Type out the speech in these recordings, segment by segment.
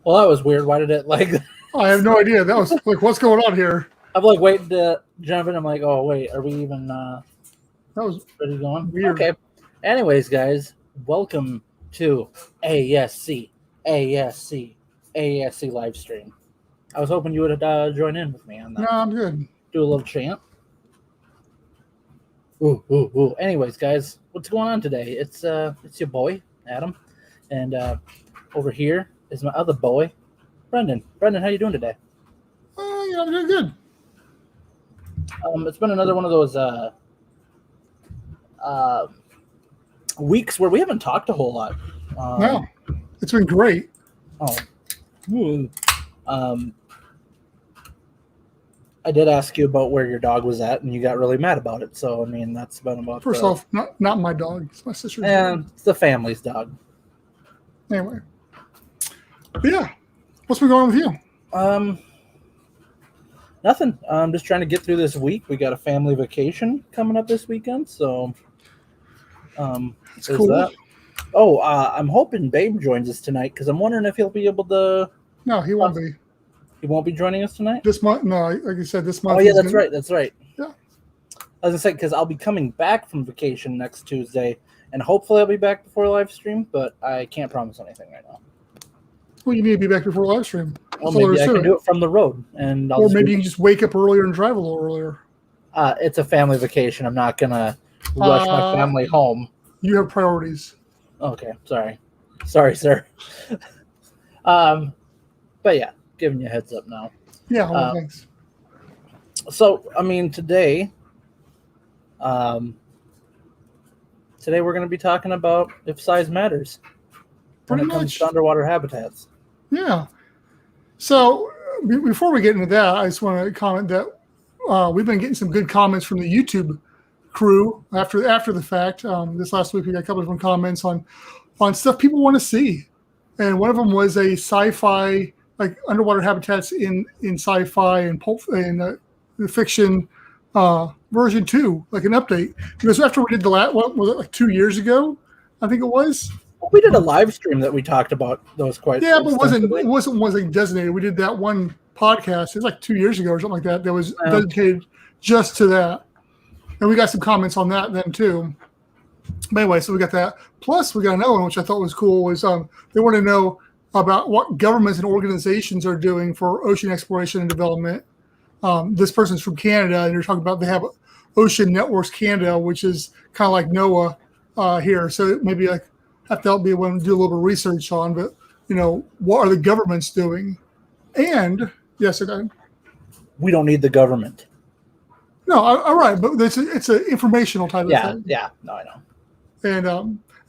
Well, that was weird. Why did it like? I have no idea. That was like, what's going on here? I'm like waiting to jump in. I'm like, oh wait, are we even? That was ready going? weird. Okay. Anyways, guys, welcome to ASC live stream. I was hoping you would join in with me on that. No, I'm good. Do a little chant. Ooh. Anyways, guys, what's going on today? It's your boy Adam, and over here is my other boy, Brendan. Brendan, how you doing today? Yeah, I'm doing good. It's been another one of those weeks where we haven't talked a whole lot. No, it's been great. I did ask you about where your dog was at, and you got really mad about it. So, I mean, that's been about... First off, not my dog. It's my sister's dog. And it's the family's dog. Anyway. But yeah, what's been going on with you? Nothing. I'm just trying to get through this week. We got a family vacation coming up this weekend, so... That's cool. That. Oh, I'm hoping Babe joins us tonight, because I'm wondering if he'll be able to... No, he won't be. He won't be joining us tonight? This month? No, like you said, this month. Oh, yeah, that's right. That's right. Yeah. I was going to say, because I'll be coming back from vacation next Tuesday, and hopefully I'll be back before live stream, but I can't promise anything right now. Well, you need to be back before live stream. Well, maybe I can do it from the road. Or maybe you can just wake up earlier and drive a little earlier. It's a family vacation. I'm not going to rush my family home. You have priorities. Okay, sorry. Sorry, sir. But yeah, giving you a heads up now. Yeah, well, thanks. So, I mean, today we're going to be talking about if size matters when it comes to underwater habitats. Yeah. So, before we get into that, I just want to comment that we've been getting some good comments from the YouTube crew after the fact. This last week, we got a couple of different comments on stuff people want to see. And one of them was a sci-fi, like underwater habitats in sci-fi and pulp and the fiction version 2, like an update. Because after we did the last, what was it, like 2 years ago? I think it was. We did a live stream that we talked about those quite. Yeah, but it wasn't designated. We did that one podcast. It was like 2 years ago or something like that. That was dedicated just to that. And we got some comments on that then too. But anyway, so we got that. Plus, we got another one, which I thought was cool, was they want to know about what governments and organizations are doing for ocean exploration and development. This person's from Canada, and they're talking about they have Ocean Networks Canada, which is kind of like NOAA here. So maybe like have to help me when do a little bit of research on, but what are the governments doing? And yes, again, we don't need the government. No, all right, but it's an informational type of thing. Yeah, no, I know.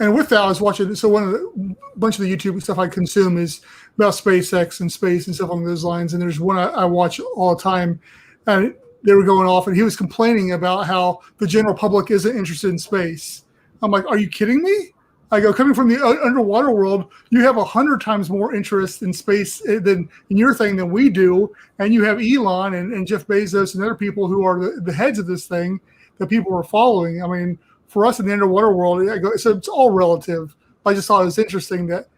And with that, I was watching. So bunch of the YouTube stuff I consume is about SpaceX and space and stuff along those lines. And there's one I watch all the time, and they were going off, and he was complaining about how the general public isn't interested in space. I'm like, are you kidding me? I go, coming from the underwater world, you have 100 times more interest in space in your thing than we do. And you have Elon and Jeff Bezos and other people who are the heads of this thing that people are following. I mean, for us in the underwater world, so it's all relative. I just thought it was interesting that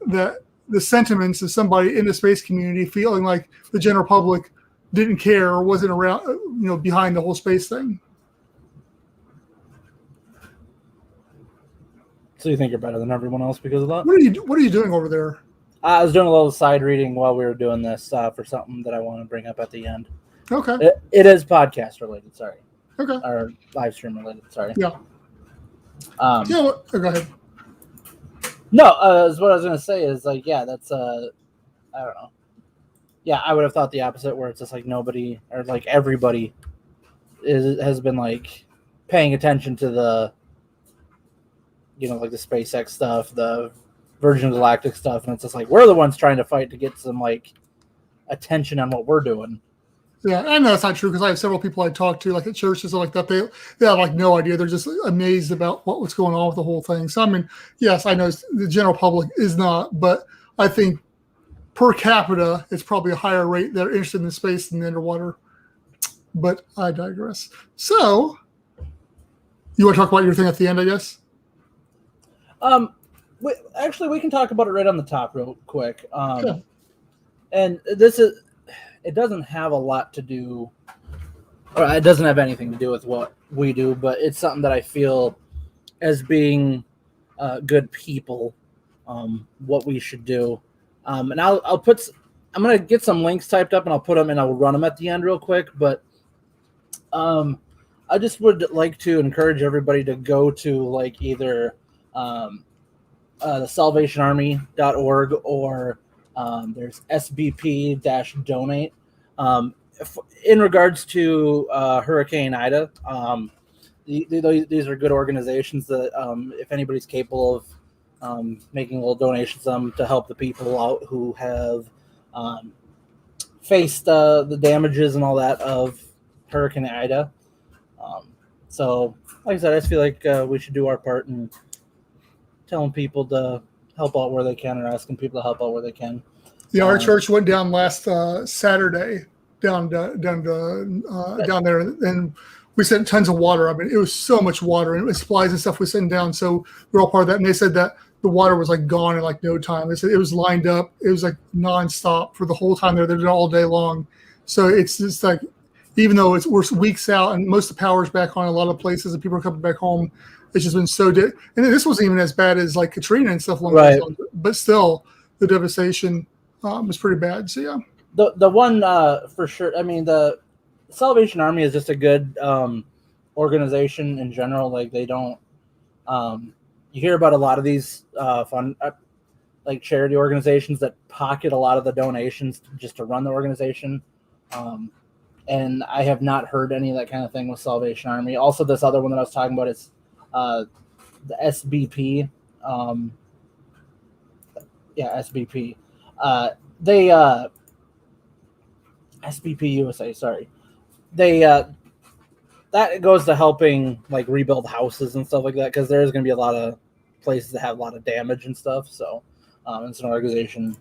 the sentiments of somebody in the space community feeling like the general public didn't care or wasn't around, behind the whole space thing. So you think you're better than everyone else because of that? What are you doing over there? I was doing a little side reading while we were doing this for something that I want to bring up at the end. Okay. It is podcast related, sorry. Okay. Or live stream related, sorry. Yeah. Go ahead. No, what I was going to say is like, yeah, that's, I don't know. Yeah, I would have thought the opposite where it's just like nobody or like everybody has been like paying attention to the, like the SpaceX stuff, the Virgin Galactic stuff, and it's just like we're the ones trying to fight to get some like attention on what we're doing. Yeah, I know that's not true because I have several people I talk to, like at churches and like that. They have like no idea. They're just amazed about what's going on with the whole thing. So I mean, yes, I know the general public is not, but I think per capita, it's probably a higher rate that are interested in space than the underwater. But I digress. So, you want to talk about your thing at the end, I guess? Actually, we can talk about it right on the top real quick. Sure. And it doesn't have a lot to do, or it doesn't have anything to do with what we do, but it's something that I feel as being good people, what we should do. And I'm going to get some links typed up and I'll put them and I'll run them at the end real quick. But I just would like to encourage everybody to go to like either the salvationarmy.org or there's SBP-donate. In regards to Hurricane Ida, these are good organizations that if anybody's capable of making little donations to help the people out who have faced the damages and all that of Hurricane Ida. So, like I said, I just feel like we should do our part in telling people to help out where they can or asking people to help out where they can. Yeah, our church went down last Saturday down there, and we sent tons of water. I mean, it was so much water, and supplies and stuff was sent down. So we're all part of that. And they said that the water was like gone in like no time. They said it was lined up. It was like nonstop for the whole time. They're there all day long. So it's just like, even though we're weeks out and most of the power's back on a lot of places and people are coming back home, it's just been so and this wasn't even as bad as like Katrina and stuff along those lines, but still the devastation was pretty bad. So yeah, the one for sure. I mean, the Salvation Army is just a good organization in general. Like they don't. You hear about a lot of these fun like charity organizations that pocket a lot of the donations just to run the organization. And I have not heard any of that kind of thing with Salvation Army. Also, this other one that I was talking about is the SBP. SBP. They SBP USA. Sorry, they that goes to helping like rebuild houses and stuff like that because there's going to be a lot of places that have a lot of damage and stuff. So it's an organization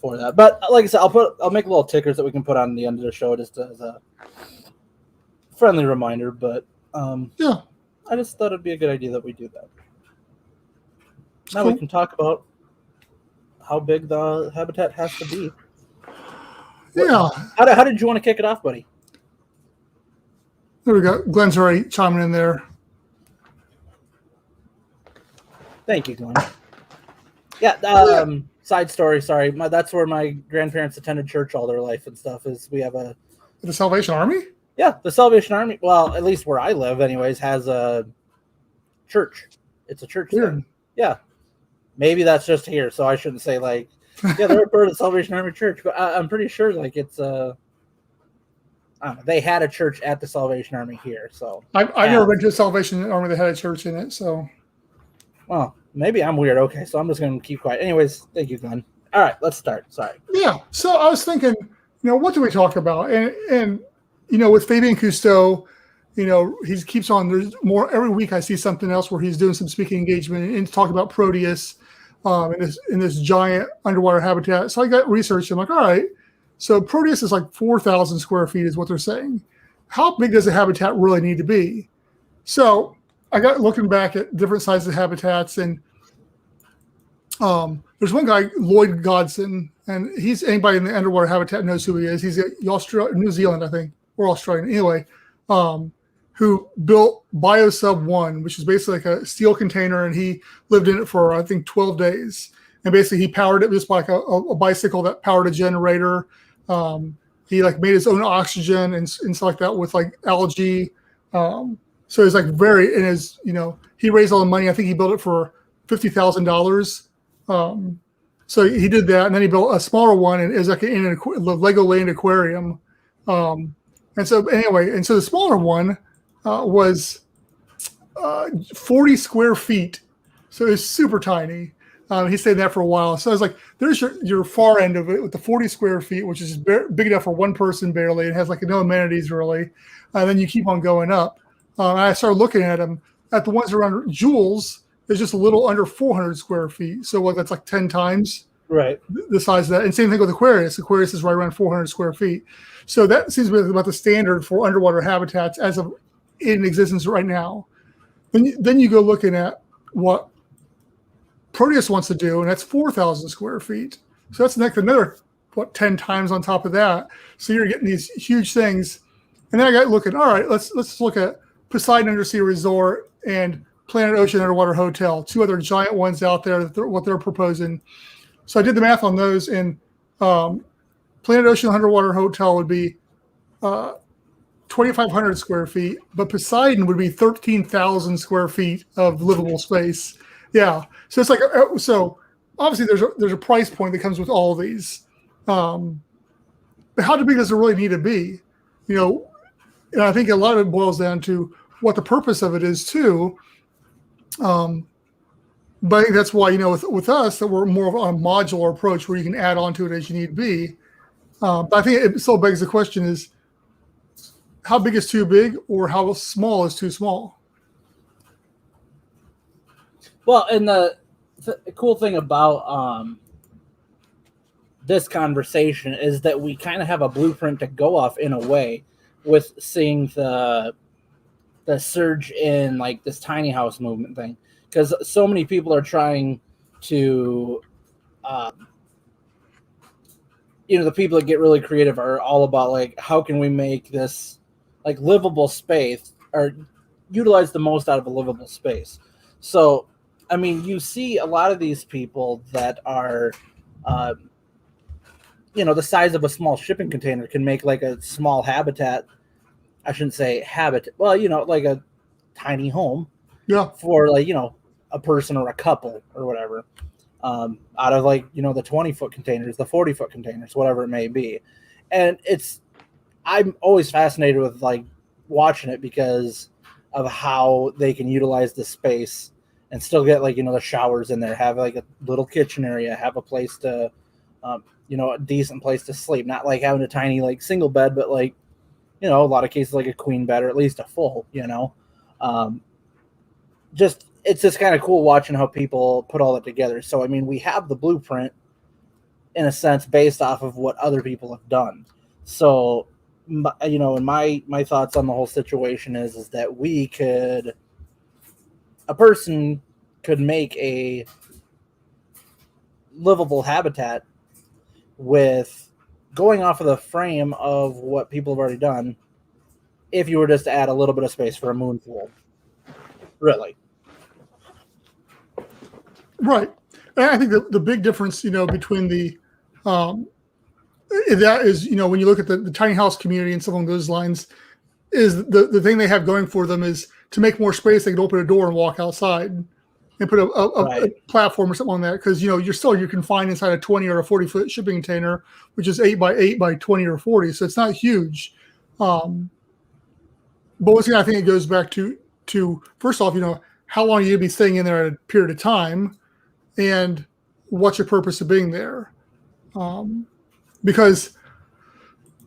for that. But like I said, I'll make little tickers that we can put on the end of the show just as a friendly reminder. But yeah, I just thought it'd be a good idea that we do that. Now cool. We can talk about how big the habitat has to be. Yeah. How did you want to kick it off, buddy? There we go. Glenn's already chiming in there. Thank you, Glenn. Yeah. Side story. Sorry, that's where my grandparents attended church all their life and stuff. Is we have The Salvation Army? Yeah, the Salvation Army. Well, at least where I live, anyways, has a church. It's a church. Weird. Thing. Yeah. Maybe that's just here, so I shouldn't say like, yeah, they're a part of the Salvation Army Church, but I'm pretty sure like it's I don't know, they had a church at the Salvation Army here. So I've never been to a Salvation Army that had a church in it. So, well, maybe I'm weird. Okay, so I'm just going to keep quiet. Anyways, thank you, Glenn. All right, let's start. Sorry. Yeah. So I was thinking, what do we talk about? And with Fabian Cousteau, he keeps on. There's more every week. I see something else where he's doing some speaking engagement and talking about Proteus in this giant underwater habitat. So I got research. I'm like, all right. So Proteus is like 4,000 square feet is what they're saying. How big does a habitat really need to be? So I got looking back at different sizes of habitats, and there's one guy, Lloyd Godson, and anybody in the underwater habitat knows who he is. He's New Zealand, I think, or Australian. Anyway, who built BioSub 1, which is basically like a steel container, and he lived in it for, I think, 12 days. And basically he powered it just like a bicycle that powered a generator. He like made his own oxygen and stuff like that with like algae. So he's like he raised all the money. I think he built it for $50,000. So he did that, and then he built a smaller one, and it was like in a Legoland aquarium. And so the smaller one was 40 square feet. So it's super tiny. He stayed there for a while. So I was like, there's your far end of it with the 40 square feet, which is big enough for one person barely. It has like no amenities really. And then you keep on going up. And I started looking at them. At the ones around Jules, it's just a little under 400 square feet. So that's like 10 times the size of that. And same thing with Aquarius. Aquarius is right around 400 square feet. So that seems to be about the standard for underwater habitats as of in existence right now. Then you go looking at what Proteus wants to do, and that's 4,000 square feet. So that's another 10 times on top of that. So you're getting these huge things. And then I got looking, all right, let's look at Poseidon Undersea Resort and Planet Ocean Underwater Hotel, 2 other giant ones out there, what they're proposing. So I did the math on those, and Planet Ocean Underwater Hotel would be 2,500 square feet, but Poseidon would be 13,000 square feet of livable space. Yeah. So it's like, so obviously there's a price point that comes with all of these. But how big does it really need to be? And I think a lot of it boils down to what the purpose of it is too. But I think that's why, with us, that we're more of a modular approach where you can add on to it as you need be. But I think it still begs the question is, how big is too big, or how small is too small? Well, and the cool thing about this conversation is that we kind of have a blueprint to go off in a way, with seeing the surge in like this tiny house movement thing, because so many people are trying to, the people that get really creative are all about like, how can we make this like livable space, or utilize the most out of a livable space. So, I mean, you see a lot of these people that are, the size of a small shipping container can make like a small habitat. I shouldn't say habitat. Well, like a tiny home. Yeah. For like, a person or a couple or whatever. Out of like, the 20-foot containers, the 40-foot containers, whatever it may be. And I'm always fascinated with like watching it because of how they can utilize the space and still get like, the showers in there, have like a little kitchen area, have a place to, a decent place to sleep. Not like having a tiny like single bed, but like, a lot of cases like a queen bed or at least a full, it's just kind of cool watching how people put all that together. So, I mean, we have the blueprint in a sense based off of what other people have done. So, and my thoughts on the whole situation is that a person could make a livable habitat with going off of the frame of what people have already done, if you were just to add a little bit of space for a moon pool. Really. Right. And I think the big difference, between that is, when you look at the tiny house community and something along those lines, is the thing they have going for them is to make more space. They can open a door and walk outside and put a platform or something on that. Because, you're confined inside a 20 or a 40-foot shipping container, which is 8 by 8 by 20 or 40. So it's not huge. But once again, I think it goes back to first off, how long you be staying in there at a period of time, and what's your purpose of being there. Because,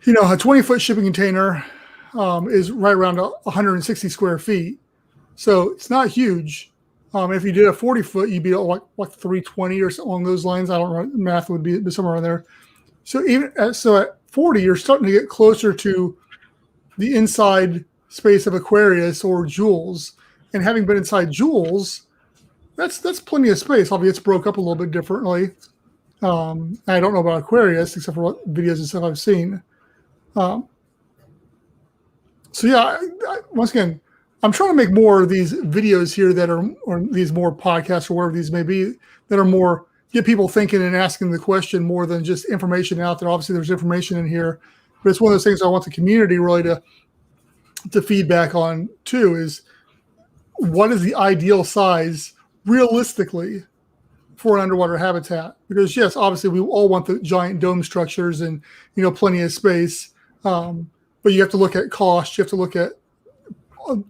a 20-foot shipping container is right around 160 square feet. So it's not huge. If you did a 40-foot, you'd be like 320 or something along those lines. I don't know. Math would be somewhere in there. So at 40, you're starting to get closer to the inside space of Aquarius or Jules. And having been inside Jules, that's plenty of space. Obviously, it's broke up a little bit differently. I don't know about Aquarius, except for what videos and stuff I've seen. So yeah, once again, I'm trying to make more of these videos here that are, or these more podcasts or whatever these may be, that are more get people thinking and asking the question more than just information out there. Obviously, there's information in here, but it's one of those things I want the community really to feedback on too. Is what is the ideal size realistically for an underwater habitat? Because yes, obviously we all want the giant dome structures and plenty of space, but you have to look at cost. You have to look at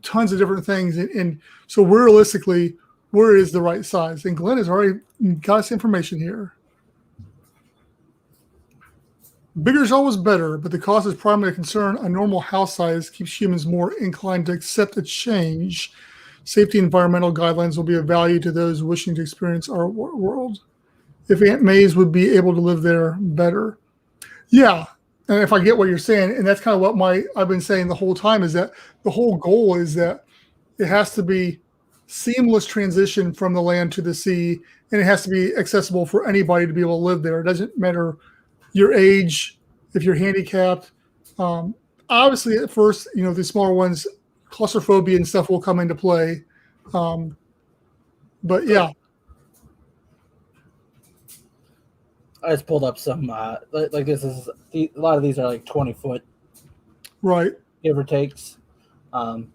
tons of different things, and so realistically, where is the right size? And Glenn has already got us information here. Bigger is always better, but the cost is primarily a concern. A normal house size keeps humans more inclined to accept a change. Safety and environmental guidelines will be of value to those wishing to experience our world. If Aunt May's would be able to live there better. Yeah, and if I get what you're saying, and that's kind of what I've been saying the whole time, is that the whole goal is that it has to be seamless transition from the land to the sea, and it has to be accessible for anybody to be able to live there. It doesn't matter your age, if you're handicapped. Obviously, at first, the smaller ones, claustrophobia and stuff will come into play. But yeah. I just pulled up some like this is a lot of these are like 20-foot, Right. give or takes. You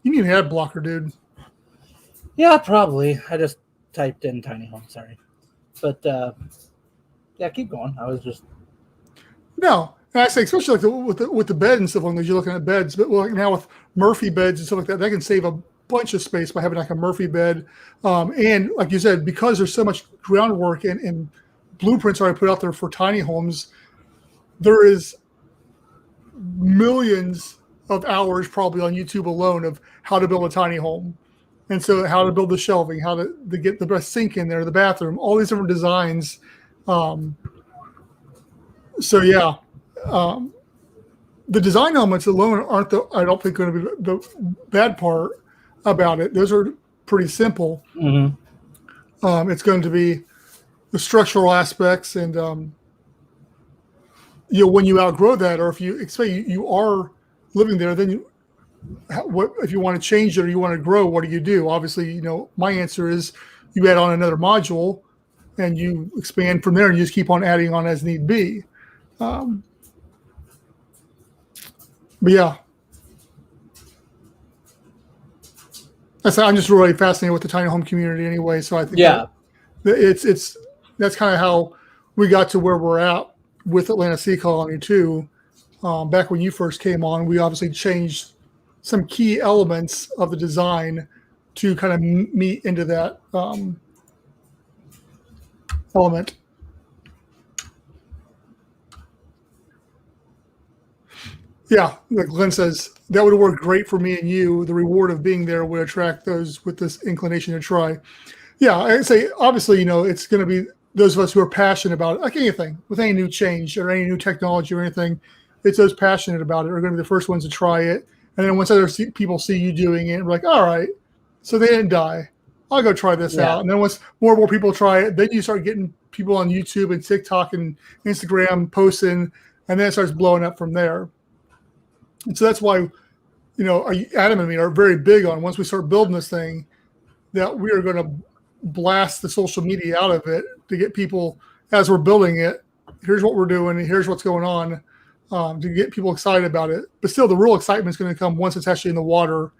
need an ad blocker, dude. Yeah, probably. I just typed in tiny home. Sorry, but yeah, keep going. I was just No, and I say especially like with the bed and stuff on those. You're looking at beds, but like now with Murphy beds and stuff like that, that can save a bunch of space by having like a Murphy bed. And like you said, because there's so much groundwork and blueprints already put out there for tiny homes, there is millions of hours probably on YouTube alone of how to build a tiny home. And so how to build the shelving, how to get the best sink in there, the bathroom, all these different designs. So yeah, the design elements alone aren't I don't think going to be the bad part about it. Those are pretty simple. mm-hmm. It's going to be the structural aspects, and when you outgrow that, or if you expect you are living there, then what if you want to change it or you want to grow? What do? Obviously, my answer is you add on another module, and you expand from there, and you just keep on adding on as need be. But yeah, I'm just really fascinated with the tiny home community anyway. So I think it's that's kind of how we got to where we're at with Atlanta Sea Colony too. Back when you first came on, we obviously changed some key elements of the design to kind of meet into that element. Yeah, like Glenn says, that would have worked great for me and you. The reward of being there would attract those with this inclination to try. Yeah, I'd say obviously, it's going to be those of us who are passionate about it, like anything, with any new change or any new technology or anything. It's those passionate about it are going to be the first ones to try it. And then once other people see you doing it, we're like, all right, so they didn't die. I'll go try this out. And then once more and more people try it, then you start getting people on YouTube and TikTok and Instagram posting, and then it starts blowing up from there. And so that's why, Adam and me are very big on once we start building this thing, that we are going to blast the social media out of it to get people, as we're building it, here's what we're doing, and here's what's going on, to get people excited about it. But still, the real excitement is going to come once it's actually in the water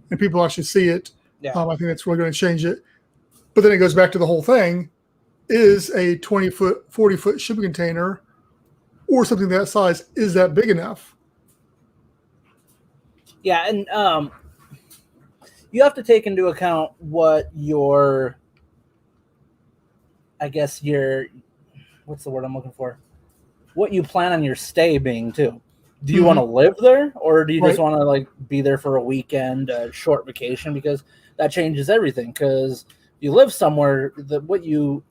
and people actually see it. Yeah. I think that's really going to change it. But then it goes back to the whole thing. Is a 20-foot, 40-foot shipping container or something that size, is that big enough? Yeah, and you have to take into account what your, what's the word I'm looking for? What you plan on your stay being too. Do you want to live there, or do you just want to be there for a weekend, a short vacation? Because that changes everything. Because you live somewhere, the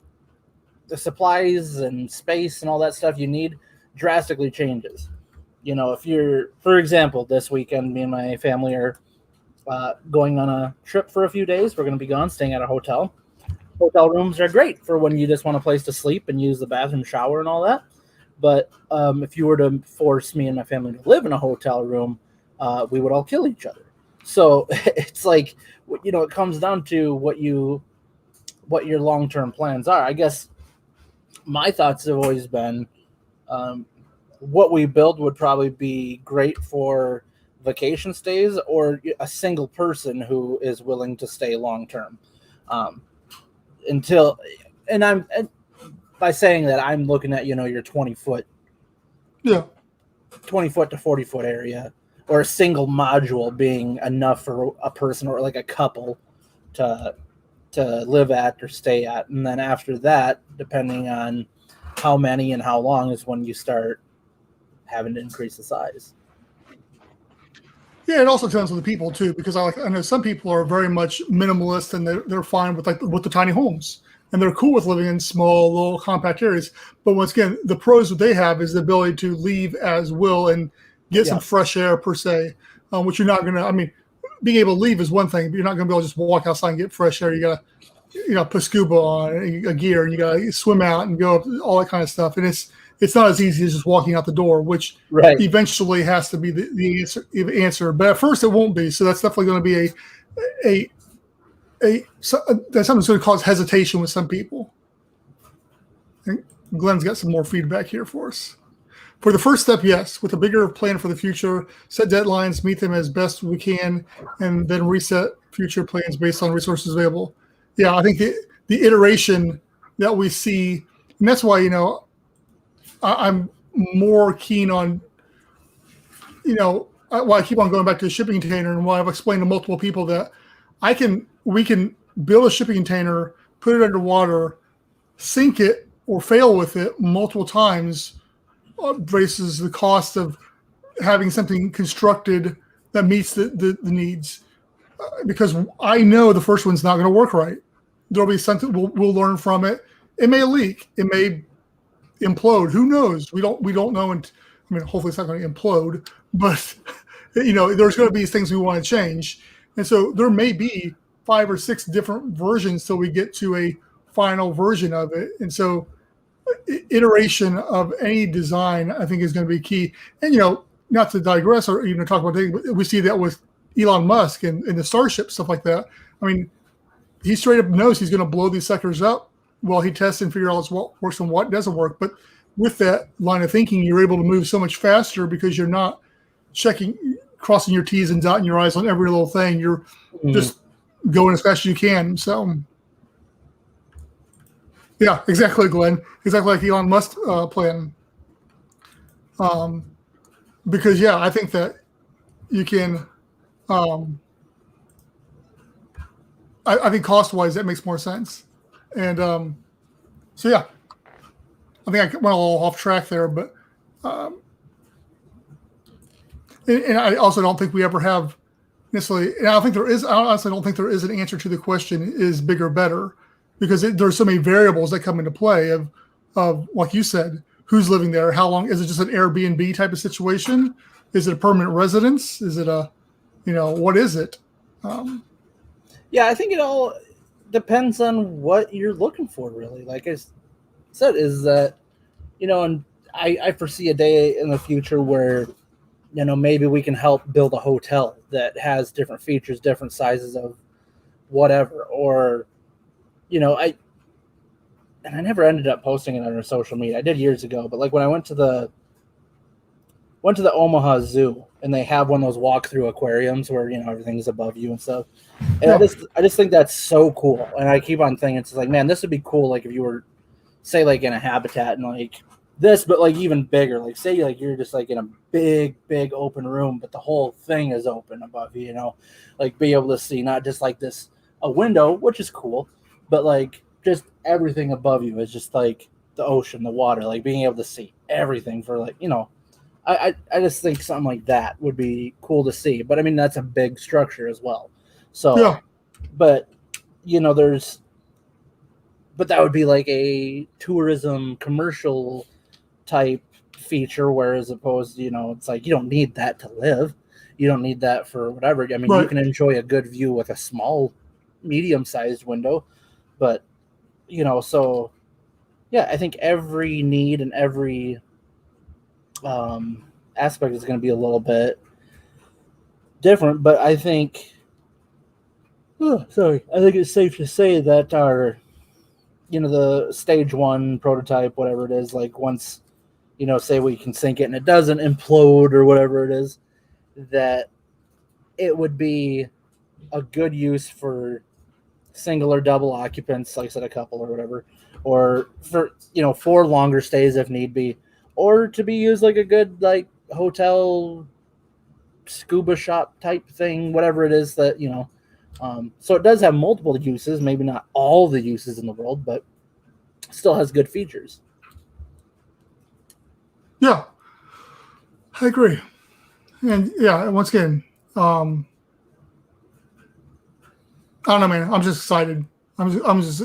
supplies and space and all that stuff you need drastically changes. If you're, for example, this weekend, me and my family are going on a trip for a few days. We're going to be gone, staying at a hotel. Hotel rooms are great for when you just want a place to sleep and use the bathroom, shower, and all that. But if you were to force me and my family to live in a hotel room, we would all kill each other. So it's like, it comes down to what your long-term plans are. I guess my thoughts have always been, what we build would probably be great for vacation stays or a single person who is willing to stay long term. By saying that, I'm looking at your 20-foot, 20-foot to 40-foot area, or a single module being enough for a person or like a couple to live at or stay at, and then after that, depending on how many and how long, is when you start having to increase the size. Yeah, it also depends on the people too, because I know some people are very much minimalist and they're fine with with the tiny homes and they're cool with living in small, little compact areas. But once again, the pros that they have is the ability to leave as will and get some fresh air per se, which you're not going to. I mean, being able to leave is one thing, but you're not going to be able to just walk outside and get fresh air. You got to, put scuba on, a gear, and you got to swim out and go up, all that kind of stuff. And it's it's not as easy as just walking out the door, which Right. eventually has to be the answer. But at first, it won't be. So that's definitely going to be that's something that's going to cause hesitation with some people. And Glenn's got some more feedback here for us. For the first step, yes, with a bigger plan for the future, set deadlines, meet them as best we can, and then reset future plans based on resources available. Yeah, I think the iteration that we see, and that's why, I'm more keen on, why I keep on going back to the shipping container, and why I've explained to multiple people that we can build a shipping container, put it underwater, sink it or fail with it multiple times versus the cost of having something constructed that meets the needs. Because I know the first one's not going to work right. There'll be something we'll learn from it. It may leak. It may implode. Who knows? We don't know. And I mean, hopefully it's not going to implode. But there's going to be things we want to change, and so there may be 5 or 6 different versions till we get to a final version of it. And so, iteration of any design, I think, is going to be key. And not to digress or even talk about things, but we see that with Elon Musk and the Starship stuff like that. I mean, he straight up knows he's going to blow these suckers up while he tests and figure out what works and what doesn't work. But with that line of thinking, you're able to move so much faster because you're not crossing your T's and dotting your I's on every little thing. You're just going as fast as you can. So, yeah, exactly, Glenn. Exactly like Elon Musk plan. Because, yeah, I think that you can I think cost-wise, that makes more sense. And so, yeah, I think I went a little off track there, but and I also don't think we ever have necessarily. And I honestly don't think there is an answer to the question: is bigger better? Because there's so many variables that come into play of like you said, who's living there, how long is it? Just an Airbnb type of situation? Is it a permanent residence? Is it what is it? Yeah, I think it all depends on what you're looking for, really. Like I said, is that, and I foresee a day in the future where, maybe we can help build a hotel that has different features, different sizes of whatever, or, I never ended up posting it on our social media. I did years ago, but like when I went to the Omaha Zoo, and they have one of those walk-through aquariums where everything's above you and stuff. And yeah. I just think that's so cool. And I keep on thinking, it's like, man, this would be cool. Like if you were, say, like in a habitat and like this, but like even bigger. Like say like you're just like in a big open room, but the whole thing is open above you. Like be able to see not just like a window, which is cool, but like just everything above you is just like the ocean, the water, like being able to see everything for like I just think something like that would be cool to see. But I mean, that's a big structure as well. So, yeah. But, but that would be like a tourism commercial type feature, whereas opposed, it's like, you don't need that to live. You don't need that for whatever. I mean, right. You can enjoy a good view with a small, medium-sized window. But, so, yeah, I think every need and every aspect is going to be a little bit different, but I think I think it's safe to say that our the stage 1 prototype, whatever it is, like once say we can sink it and it doesn't implode or whatever it is, that it would be a good use for single or double occupants, like I said, a couple or whatever, or for for longer stays if need be, or to be used like a good like hotel scuba shop type thing, whatever it is that so it does have multiple uses, maybe not all the uses in the world, but still has good features. Yeah, I agree. And yeah, once again, I don't know, man. I'm just excited. I'm just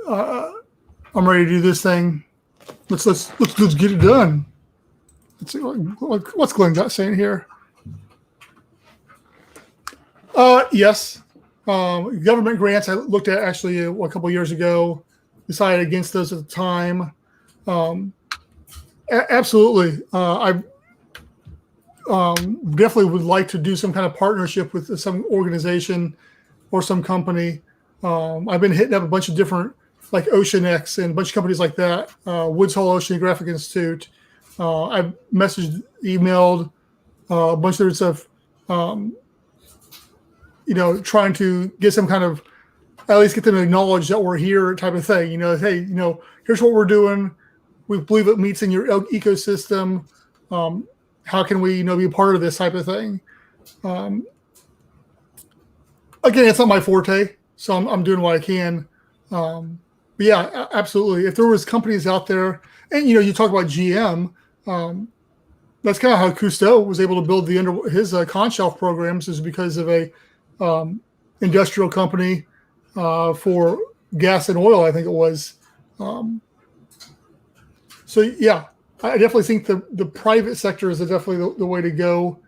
I'm ready to do this thing. Let's get it done. Let's see what's Glenn got saying here. Yes, government grants. I looked at actually a couple of years ago. Decided against those at the time. Absolutely. I definitely would like to do some kind of partnership with some organization or some company. I've been hitting up a bunch of different, like OceanX and a bunch of companies like that, Woods Hole Oceanographic Institute. I've messaged, emailed a bunch of different stuff, trying to get some kind of, at least get them to acknowledge that we're here type of thing. Hey, here's what we're doing. We believe it meets in your ecosystem. How can we, be a part of this type of thing? Again, it's not my forte, so I'm doing what I can. But yeah, absolutely. If there was companies out there, and you talk about GM, that's kind of how Cousteau was able to build his Conshelf programs, is because of a industrial company for gas and oil, I think it was. So yeah, I definitely think the private sector is definitely the way to go,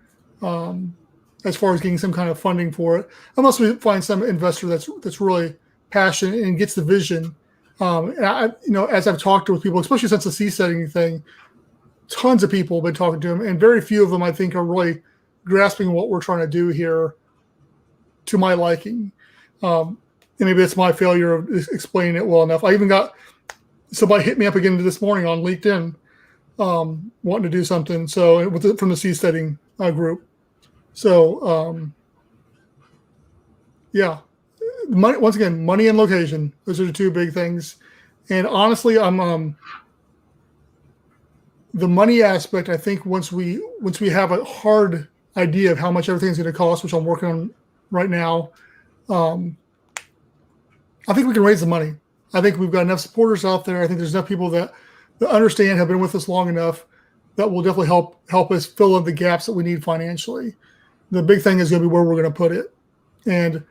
as far as getting some kind of funding for it, unless we find some investor that's really passionate and gets the vision. And as I've talked with people, especially since the seasteading thing, tons of people have been talking to them, and very few of them, I think, are really grasping what we're trying to do here to my liking. And maybe it's my failure of explaining it well enough. I even got somebody hit me up again this morning on LinkedIn, wanting to do something. So from the seasteading group. So yeah, once again, money and location. Those are the two big things. And honestly, I'm the money aspect. I think once we have a hard idea of how much everything's going to cost, which I'm working on right now, I think we can raise the money. I think we've got enough supporters out there. I think there's enough people that understand, have been with us long enough, that will definitely help us fill in the gaps that we need financially. The big thing is going to be where we're going to put it. And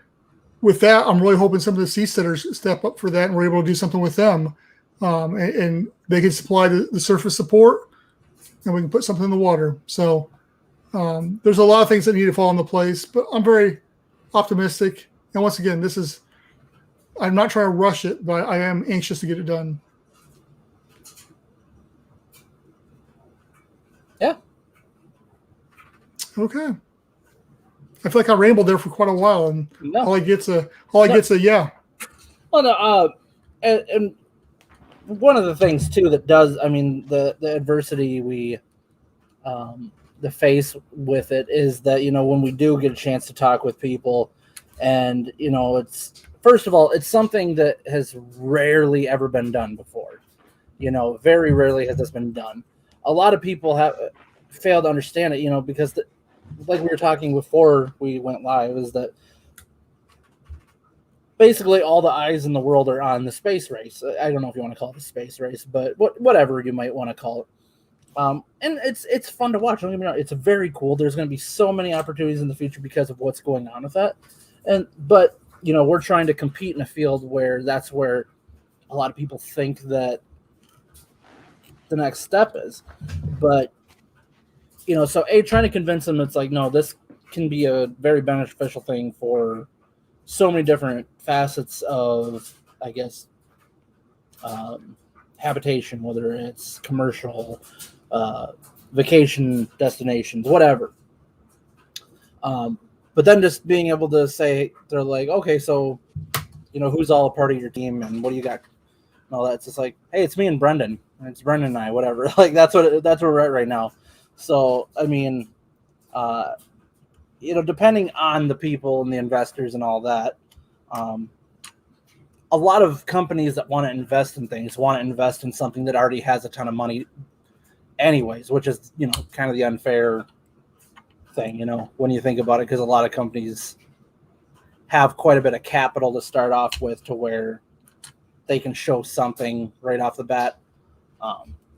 with that, I'm really hoping some of the seasteaders step up for that, and we're able to do something with them. And they can supply the surface support, and we can put something in the water. So there's a lot of things that need to fall into place, but I'm very optimistic. And once again, I'm not trying to rush it, but I am anxious to get it done. Yeah. Okay. I feel like I rambled there for quite a while, and all I get's a yeah. Well, no, and one of the things too that does, I mean, the adversity we the face with it is that, when we do get a chance to talk with people, and it's, first of all, it's something that has rarely ever been done before. Very rarely has this been done. A lot of people have failed to understand it, because like we were talking before we went live, is that basically all the eyes in the world are on the space race. I don't know if you want to call it a space race, but whatever you might want to call it. And it's fun to watch. Don't get me wrong, it's very cool. There's going to be so many opportunities in the future because of what's going on with that. But we're trying to compete in a field where that's where a lot of people think that the next step is. But so trying to convince them, it's like, no, this can be a very beneficial thing for so many different facets of, I guess, habitation, whether it's commercial, vacation destinations, whatever. But then just being able to say, they're like, okay, so, who's all a part of your team, and what do you got? And all that. It's just like, hey, it's me and Brendan. And it's Brendan and I, whatever. Like, that's where we're at right now. So, I mean, depending on the people and the investors and all that, a lot of companies that want to invest in things want to invest in something that already has a ton of money anyways, which is, kind of the unfair thing, when you think about it, because a lot of companies have quite a bit of capital to start off with, to where they can show something right off the bat,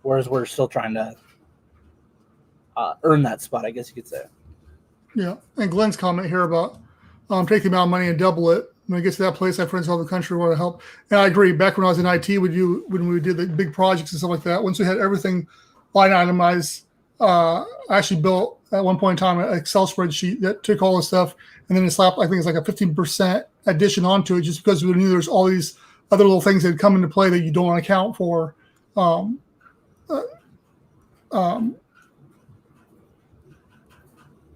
whereas we're still trying to earn that spot, I guess you could say. Yeah, and Glenn's comment here about take the amount of money and double it. When it gets to that place, I have friends all over the country want to help. And I agree. Back when I was in IT, when we did the big projects and stuff like that, once we had everything line itemized, I actually built at one point in time an Excel spreadsheet that took all the stuff and then it slapped, I think it's like a 15% addition onto it, just because we knew there's all these other little things that had come into play that you don't account for.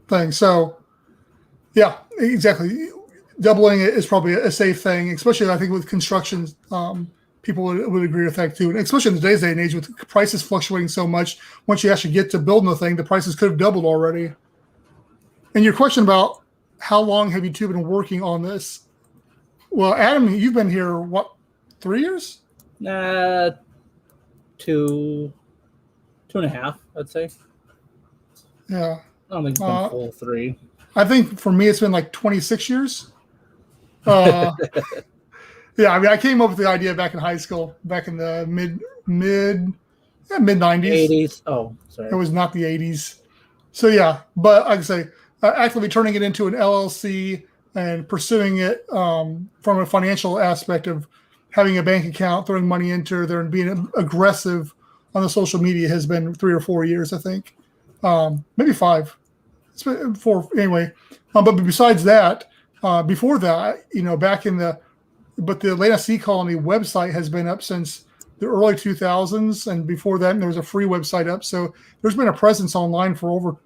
thing. So, yeah, exactly. Doubling it is probably a safe thing, especially I think with construction. People would agree with that too, and especially in today's day and age with prices fluctuating so much. Once you actually get to building the thing, the prices could have doubled already. And your question about how long have you two been working on this? Well, Adam, you've been here, what, 3 years? 2.5, I'd say. Yeah. I don't think it's been full 3. I think for me, it's been like 26 years. Yeah, I mean, I came up with the idea back in high school, back in the mid 90s. 80s. Oh, sorry. It was not the 80s. So, yeah, but like I say, actively turning it into an LLC and pursuing it from a financial aspect of having a bank account, throwing money into there and being aggressive on the social media has been 3 or 4 years, I think. Maybe 5. It's been 4 anyway. But besides that, before that, back in the Atlanta Sea Colony website has been up since the early 2000s, and before that, there was a free website up. So there's been a presence online for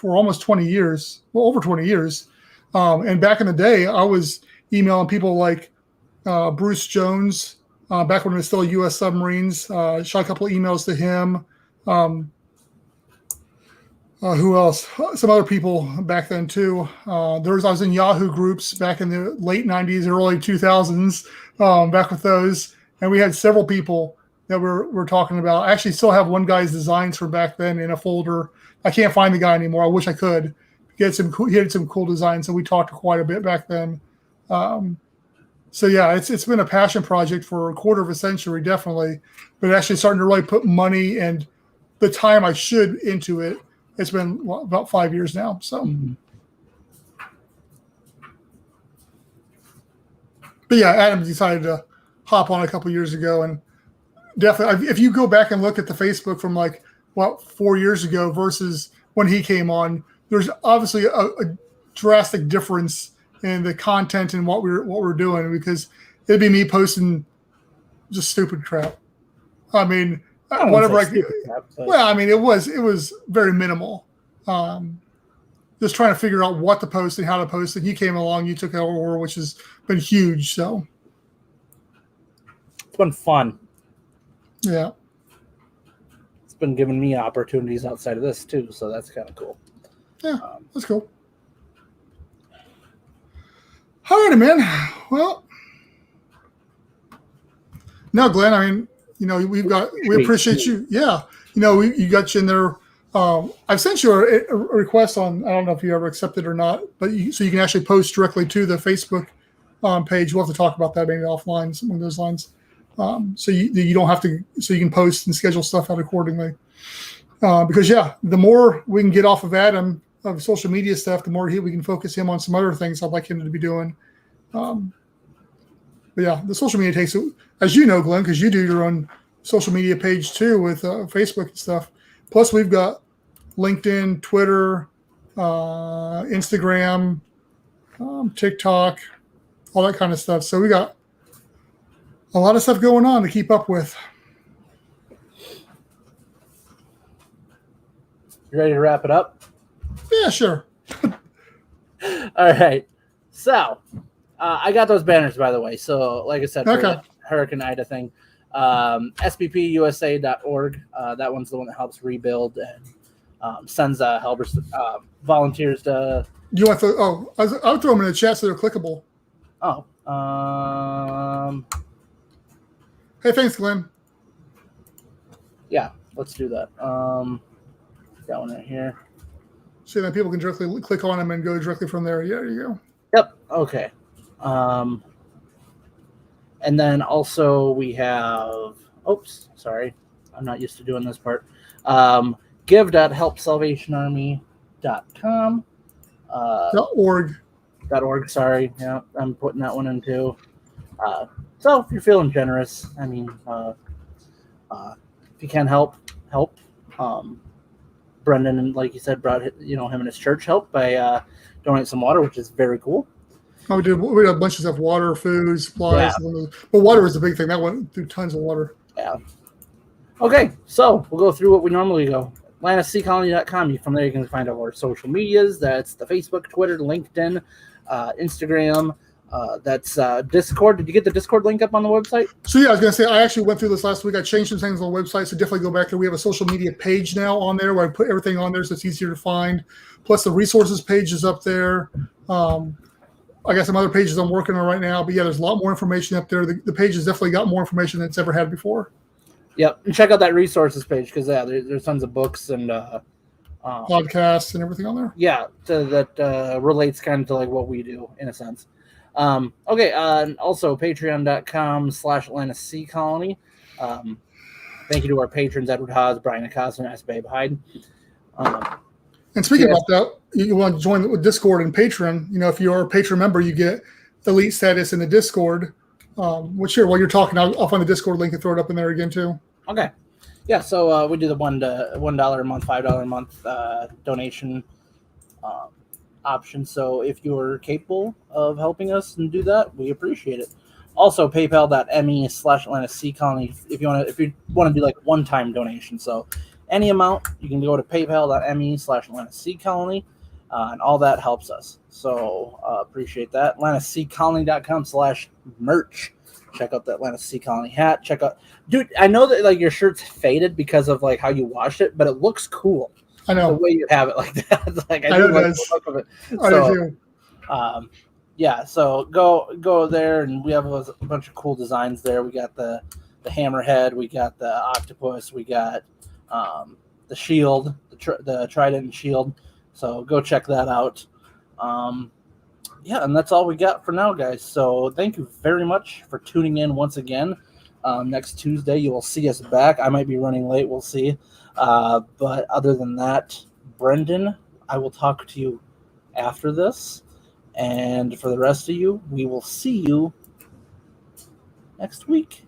almost 20 years. Well, over 20 years. And back in the day, I was emailing people like Bruce Jones, back when it was still U.S. submarines. Shot a couple of emails to him. Who else? Some other people back then too. I was in Yahoo groups back in the late 90s, early 2000s, back with those. And we had several people that we're talking about. I actually still have one guy's designs from back then in a folder. I can't find the guy anymore. I wish I could. He had some cool designs, and we talked quite a bit back then. So yeah, it's been a passion project for a quarter of a century, definitely. But actually starting to really put money and the time I should into it. It's been about 5 years now. So, But yeah, Adam decided to hop on a couple years ago, and definitely, if you go back and look at the Facebook from 4 years ago versus when he came on, there's obviously a drastic difference in the content and what we're doing, because it'd be me posting just stupid crap. I mean, whatever I could. Well, I mean, it was very minimal. Just trying to figure out what to post and how to post it. You came along, you took over, which has been huge. So it's been fun. Yeah, it's been giving me opportunities outside of this too. So that's kind of cool. Yeah, that's cool. All righty, man. Well, no, Glenn. I mean, we appreciate you. Yeah, you got you in there. I've sent you a request on. I don't know if you ever accepted or not, but so you can actually post directly to the Facebook page. We'll have to talk about that maybe offline, something along those lines. So you don't have to. So you can post and schedule stuff out accordingly. Because the more we can get off of Adam of social media stuff, the more we can focus him on some other things I'd like him to be doing. But yeah, the social media takes, as you know, Glenn, because you do your own social media page too with Facebook and stuff. Plus, we've got LinkedIn, Twitter, Instagram, TikTok, all that kind of stuff. So we got a lot of stuff going on to keep up with. You ready to wrap it up? Yeah, sure. All right. So I got those banners, by the way. So like I said, for the Hurricane Ida thing, sbpusa.org. That one's the one that helps rebuild and sends volunteers to. You want to? Oh, I'll throw them in the chat so they're clickable. Oh. Hey, thanks, Glenn. Yeah, let's do that. Got one right here. So that people can directly click on them and go directly from there. Yeah, there you go. Yep. Okay. And then also we have. Oops, sorry, I'm not used to doing this part. Give.helpsalvationarmy.com. .org. .org. Sorry. Yeah, I'm putting that one in too. So if you're feeling generous, I mean, if you can help. Brendan, and like you said, brought him and his church help by donating some water, which is very cool. Oh, we did a bunch of stuff: water, food, supplies. Yeah. But water was the big thing. That went through tons of water. Yeah. Okay, so we'll go through what we normally go LannisSeaColony.com. From there, you can find our social medias. That's the Facebook, Twitter, LinkedIn, Instagram. That's Discord. Did you get the Discord link up on the website? So yeah, I was going to say, I actually went through this last week. I changed some things on the website, so definitely go back there. We have a social media page now on there where I put everything on there, so it's easier to find. Plus the resources page is up there. I got some other pages I'm working on right now, but yeah, there's a lot more information up there. The page has definitely got more information than it's ever had before. Yep, and check out that resources page because there's tons of books and podcasts and everything on there. Yeah, that relates kind of to like what we do in a sense. Okay, and also patreon.com/AtlantisSeaColony. Thank you to our patrons, Edward Haas, Brian Acosta, and S. Babe Hyde. And speaking about that, you want to join with Discord and Patreon. If you're a patron member, you get elite status in the Discord. Which here, while you're talking, I'll find the Discord link and throw it up in there again too. Okay. Yeah, so we do the $1 a month, $5 a month donation option. So if you're capable of helping us and do that, we appreciate it. Also, PayPal.me/AtlantisSeaColony if you want to do like one-time donation. So any amount, you can go to PayPal.me/AtlantisSeaColony, and all that helps us. So appreciate that. AtlantisSeaColony.com/merch. Check out the Atlantis Sea Colony hat. Check out, dude. I know that like your shirt's faded because of like how you washed it, but it looks cool. I know the way you have it like that. Like I do like the look of it. I do too. Yeah. So go there, and we have a bunch of cool designs there. We got the hammerhead, we got the octopus, we got the shield, the trident and shield. So go check that out. Yeah, and that's all we got for now, guys. So thank you very much for tuning in once again. Next Tuesday, you will see us back. I might be running late. We'll see. But other than that, Brendan, I will talk to you after this. And for the rest of you, we will see you next week.